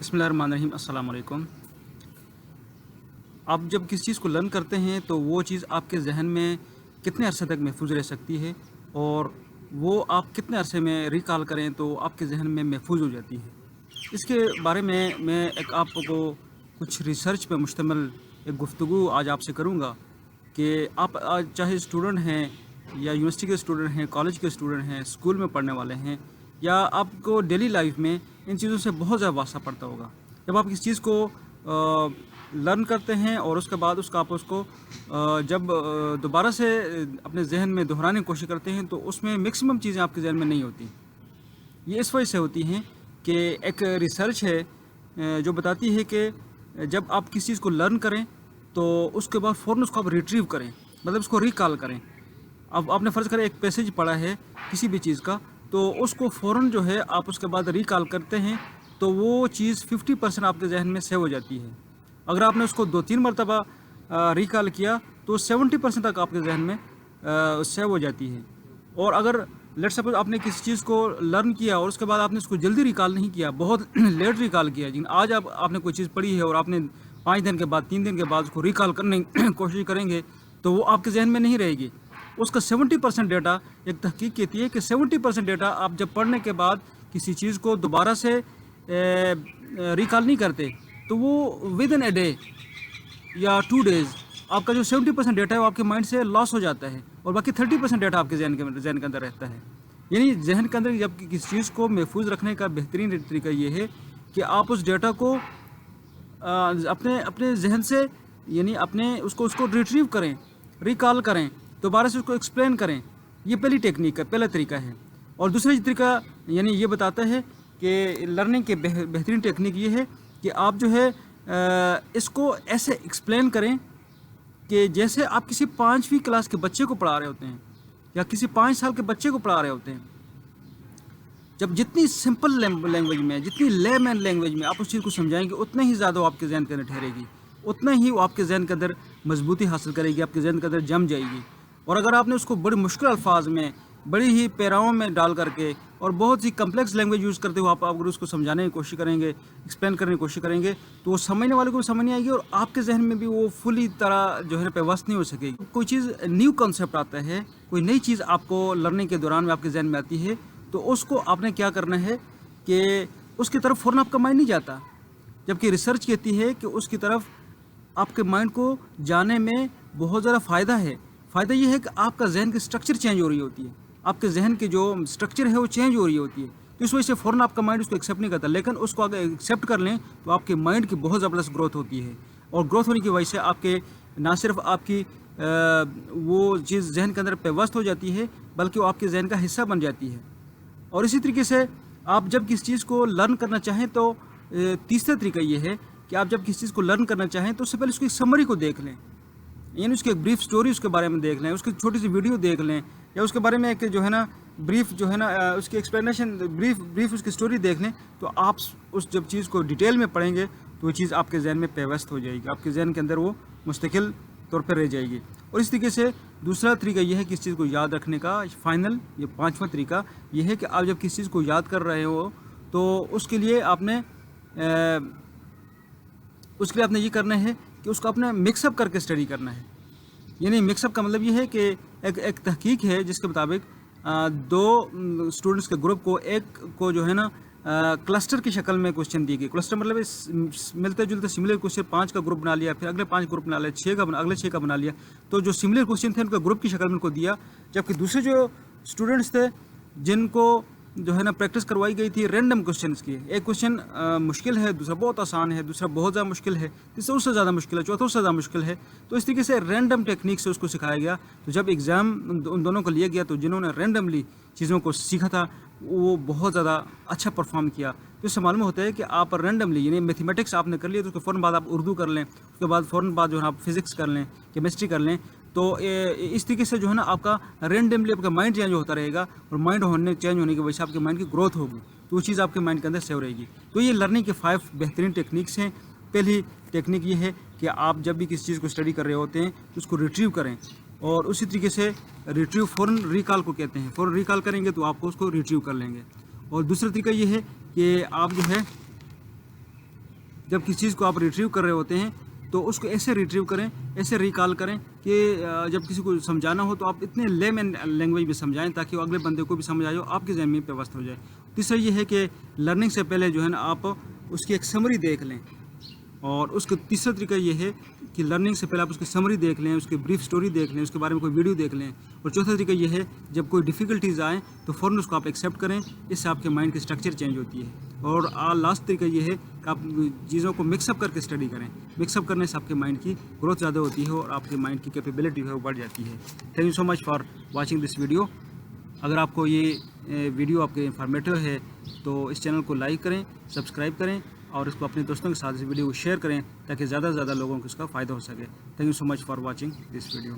बिस्मिल्लाहिर्रहमानिर्रहीम। अस्सलाम वालेकुम। आप जब किसी चीज़ को लर्न करते हैं तो वो चीज़ आपके ज़हन में कितने अरसे तक महफूज रह सकती है और वो आप कितने अरसे में रिकॉल करें तो आपके ज़हन में महफूज हो जाती है। इसके बारे में मैं एक आपको कुछ रिसर्च पे मुश्तमिल एक गुफ्तगू आज आपसे करूँगा कि आप आज चाहे स्टूडेंट हैं या यूनिवर्सिटी के स्टूडेंट हैं, कॉलेज के स्टूडेंट हैं, स्कूल में पढ़ने वाले हैं, या आपको डेली लाइफ में इन चीज़ों से बहुत ज़्यादा वास्ता पड़ता होगा। जब आप किसी चीज़ को लर्न करते हैं और उसके बाद आप उसको जब दोबारा से अपने जहन में दोहराने की कोशिश करते हैं तो उसमें मैक्सिमम चीज़ें आपके जहन में नहीं होती। ये इस वजह से होती हैं कि एक रिसर्च है जो बताती है कि जब आप किसी चीज़ को लर्न करें तो उसके बाद फ़ौरन उसको आप रिट्रीव करें, मतलब उसको रिकॉल करें। अब आपने फ़र्ज़ करें एक पैसेज पढ़ा है किसी भी चीज़ का, तो उसको फ़ौरन जो है आप उसके बाद रिकॉल करते हैं तो वो चीज़ 50% आपके जहन में सेव हो जाती है। अगर आपने उसको 2-3 मरतबा रिकॉल किया तो 70% तक आपके जहन में सेव हो जाती है। और अगर लेट्स सपोज आपने किसी चीज़ को लर्न किया और उसके बाद आपने उसको जल्दी रिकॉल नहीं किया, बहुत लेट रिकॉल किया, लेकिन आज आपने कोई चीज़ पढ़ी है और आपने 5 दिन के बाद 3 दिन के बाद उसको रिकॉल करने की कोशिश करेंगे तो वो आपके जहन में नहीं रहेगी। उसका 70% डेटा, एक तहकीक कहती है कि 70% डेटा आप जब पढ़ने के बाद किसी चीज़ को दोबारा से रिकॉल नहीं करते तो वो विद इन ए डे या 2 डेज़ आपका जो 70% डेटा है वो आपके माइंड से लॉस हो जाता है और बाकी 30% डेटा आपके जहन के अंदर रहता है। यानी जहन के अंदर जब किसी चीज़ को महफूज रखने का बेहतरीन तरीका ये है कि आप उस डेटा को अपने जहन से, यानी उसको रिट्रीव करें, रिकॉल करें, दोबारा से उसको एक्सप्लेन करें। ये पहला तरीका है। और दूसरा तरीका यानी ये बताता है कि लर्निंग के बेहतरीन टेक्निक ये है कि आप जो है इसको ऐसे एक्सप्लेन करें कि जैसे आप किसी 5वीं क्लास के बच्चे को पढ़ा रहे होते हैं या किसी 5 साल के बच्चे को पढ़ा रहे होते हैं। जब जितनी सिंपल लैंग्वेज में, जितनी लेमैन लैंग्वेज में आप उस चीज़ को समझाएंगे उतना ही ज़्यादा वो आपके जहन के अंदर ठहरेगी, उतना ही वो आपके जहन के अंदर मजबूती हासिल करेगी, आपके जहन के अंदर जम जाएगी। और अगर आपने उसको बड़ी मुश्किल अल्फाज में, बड़ी ही पैराओं में डाल करके और बहुत ही कम्प्लेक्स लैंग्वेज यूज़ करते हुए आप अगर उसको समझाने की कोशिश करेंगे, एक्सप्लेन करने की कोशिश करेंगे तो वो समझने वाले को भी समझ नहीं आएगी और आपके जहन में भी वो फुली तरह जो है पेवस्त नहीं हो सकेगी। कोई चीज़ न्यू कॉन्सेप्ट आता है, कोई नई चीज़ आपको लर्निंग के दौरान में आपके जहन में आती है तो उसको आपने क्या करना है कि उसकी तरफ फ़ौरन आपका माइंड नहीं जाता, जबकि रिसर्च कहती है कि उसकी तरफ आपके माइंड को जाने में बहुत ज़्यादा फ़ायदा है। फ़ायदा ये है कि आपका जहन की स्ट्रक्चर चेंज हो रही होती है, आपके जहन की जो स्ट्रक्चर है वो चेंज हो रही होती है, तो इस वजह से फ़ौरन आपका माइंड उसको एक्सेप्ट नहीं करता। लेकिन उसको अगर एक्सेप्ट कर लें तो आपके माइंड की बहुत ज़बरदस्त ग्रोथ होती है और ग्रोथ होने की वजह से आपके ना सिर्फ आपकी वो चीज़ जहन के अंदर पेवस्त हो जाती है बल्कि वो आपके जहन का हिस्सा बन जाती है। और इसी तरीके से आप जब किसी चीज़ को लर्न करना चाहें तो तीसरा तरीका ये है कि आप जब किसी चीज़ को लर्न करना चाहें तो उससे पहले उसकी समरी को देख लें, यानी उसकी एक ब्रीफ स्टोरी उसके बारे में देख लें, उसकी छोटी सी वीडियो देख लें या उसके बारे में एक जो है ना ब्रीफ जो है ना उसकी एक्सप्लेनेशन ब्रीफ उसकी स्टोरी देख लें। तो आप उस जब चीज़ को डिटेल में पढ़ेंगे तो वो चीज़ आपके जहन में पेवस्त हो जाएगी, आपके जहन के अंदर वो मुस्तकिल तौर पर रह जाएगी। और इस तरीके से दूसरा तरीका यह है कि इस चीज़ को याद रखने का फाइनल, ये 5वां तरीका यह है कि आप जब किसी चीज़ को याद कर रहे हो तो उसके लिए आपने ये करना है कि उसको आपने मिक्सअप करके स्टडी करना है। यानी मिक्सअप का मतलब ये है कि एक तहकीक है जिसके मुताबिक 2 स्टूडेंट्स के ग्रुप को एक को जो है ना क्लस्टर की शक्ल में क्वेश्चन दिए गए। क्लस्टर मतलब मिलते जुलते सिमिलर क्वेश्चन 5 का ग्रुप बना लिया, फिर अगले 5 ग्रुप बना लिया, अगले 6 का बना लिया। तो जो सिमिलर क्वेश्चन थे उनका ग्रुप की शक्ल में उनको दिया, जबकि दूसरे जो स्टूडेंट्स थे जिनको जो है ना प्रैक्टिस करवाई गई थी रैंडम क्वेश्चंस की, एक क्वेश्चन मुश्किल है, दूसरा बहुत आसान है, दूसरा बहुत ज़्यादा मुश्किल है, तीसरा उससे ज़्यादा मुश्किल है, चौथा उससे ज़्यादा मुश्किल है। तो इस तरीके से रैंडम टेक्निक से उसको सिखाया गया। तो जब एग्ज़ाम उन दोनों को लिया गया तो जिन्होंने रैंडमली चीज़ों को सीखा था वो बहुत ज़्यादा अच्छा परफॉर्म किया। तो इससे मालूम होता है कि आप रैंडमली, यानी मैथमेटिक्स आपने कर लिया तो उसके फ़ौरन बाद आप उर्दू कर लें, उसके बाद फ़ौरन बाद जो है आप फिज़िक्स कर लें, केमिस्ट्री कर लें, तो इस तरीके से जो है ना आपका रैंडमली आपका माइंड चेंज होता रहेगा और माइंड चेंज होने की वजह से आपके माइंड की ग्रोथ होगी, तो वो चीज़ आपके माइंड के अंदर सेव रहेगी। तो ये लर्निंग के 5 बेहतरीन टेक्निक्स हैं। पहली टेक्निक ये है कि आप जब भी किसी चीज़ को स्टडी कर रहे होते हैं तो उसको रिट्रीव करें, और उसी तरीके से रिट्रीव फ़ौरन रिकॉल को कहते हैं, फ़ौरन रिकॉल करेंगे तो आपको उसको रिट्रीव कर लेंगे। और दूसरा तरीका ये है कि आप जो है جب کسی چیز کو آپ ریٹریو کر رہے ہوتے ہیں تو اس کو ایسے ریٹریو کریں، ایسے ریکال کریں کہ جب کسی کو سمجھانا ہو تو آپ اتنے لیمن لینگویج میں سمجھائیں تاکہ وہ اگلے بندے کو بھی سمجھ آئے، آپ کے ذہن میں پیوست ہو جائے۔ تیسرا یہ ہے کہ لرننگ سے پہلے جو ہے نا آپ اس کی ایک سمری دیکھ لیں، اور اس کا تیسرا طریقہ یہ ہے کہ لرننگ سے پہلے آپ اس کی سمری دیکھ لیں، اس کی بریف سٹوری دیکھ لیں، اس کے بارے میں کوئی ویڈیو دیکھ لیں۔ اور چوتھا طریقہ یہ ہے جب کوئی ڈیفیکلٹیز آئیں تو فوراً اس کو آپ ایکسیپٹ کریں، اس سے آپ کے مائنڈ کی اسٹرکچر چینج ہوتی ہے۔ اور لاسٹ طریقہ یہ ہے کہ آپ چیزوں کو مکس اپ کر کے اسٹڈی کریں، مکس اپ کرنے سے آپ کے مائنڈ کی گروتھ زیادہ ہوتی ہے اور آپ کے مائنڈ کی کیپیبلٹی ہے وہ بڑھ جاتی ہے۔ Thank you so much for watching this video. اگر آپ کو یہ ویڈیو آپ کے انفارمیٹیو ہے تو اس چینل کو لائک کریں، سبسکرائب کریں اور اس کو اپنے دوستوں کے ساتھ اس ویڈیو کو شیئر کریں تاکہ زیادہ سے زیادہ لوگوں کو اس کا فائدہ ہو سکے۔ Thank you so much for watching this video.